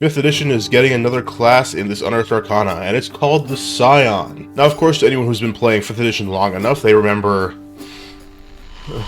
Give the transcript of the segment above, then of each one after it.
5th edition is getting another class in this Unearthed Arcana, and it's called the PSION. Now, of course, to anyone who's been playing 5th edition long enough, they remember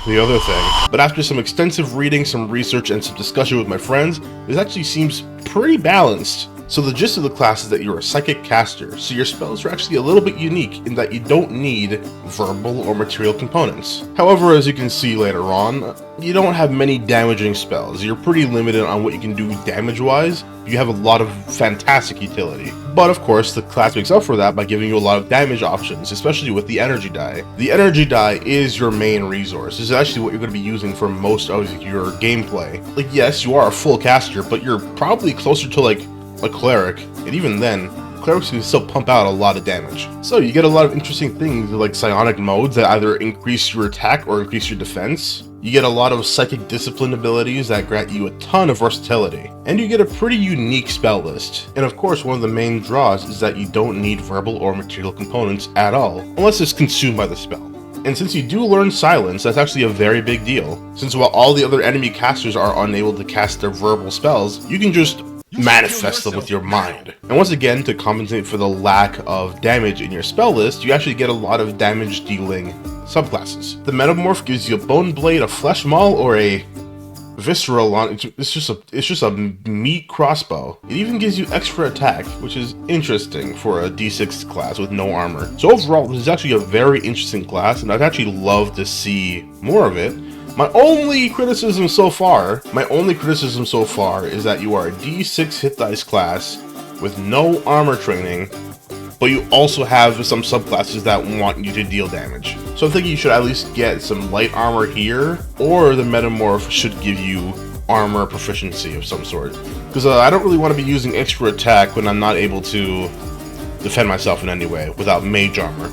the other thing. But after some extensive reading, some research, and some discussion with my friends, this actually seems pretty balanced. So the gist of the class is that you're a psychic caster, so your spells are actually a little bit unique in that you don't need verbal or material components. However, as you can see later on, you don't have many damaging spells. You're pretty limited on what you can do damage-wise. You have a lot of fantastic utility. But of course, the class makes up for that by giving you a lot of damage options, especially with the energy die. The energy die is your main resource. This is actually what you're going to be using for most of your gameplay. Like, yes, you are a full caster, but you're probably closer to like a cleric, and even then, clerics can still pump out a lot of damage. So you get a lot of interesting things like psionic modes that either increase your attack or increase your defense. You get a lot of psychic discipline abilities that grant you a ton of versatility. And you get a pretty unique spell list. And of course, one of the main draws is that you don't need verbal or material components at all, unless it's consumed by the spell. And since you do learn silence, that's actually a very big deal. Since while all the other enemy casters are unable to cast their verbal spells, you can just manifest them with your mind. And once again, to compensate for the lack of damage in your spell list, you actually get a lot of damage dealing subclasses. The Metamorph gives you a Bone Blade, a Flesh Maul, or a Visceral Launch. It's just a meat crossbow. It even gives you extra attack, which is interesting for a D6 class with no armor. So overall, this is actually a very interesting class, and I'd actually love to see more of it. My only criticism so far is that you are a D6 hit dice class with no armor training, but you also have some subclasses that want you to deal damage. So I think you should at least get some light armor here, or the Metamorph should give you armor proficiency of some sort. Because I don't really want to be using extra attack when I'm not able to defend myself in any way without mage armor.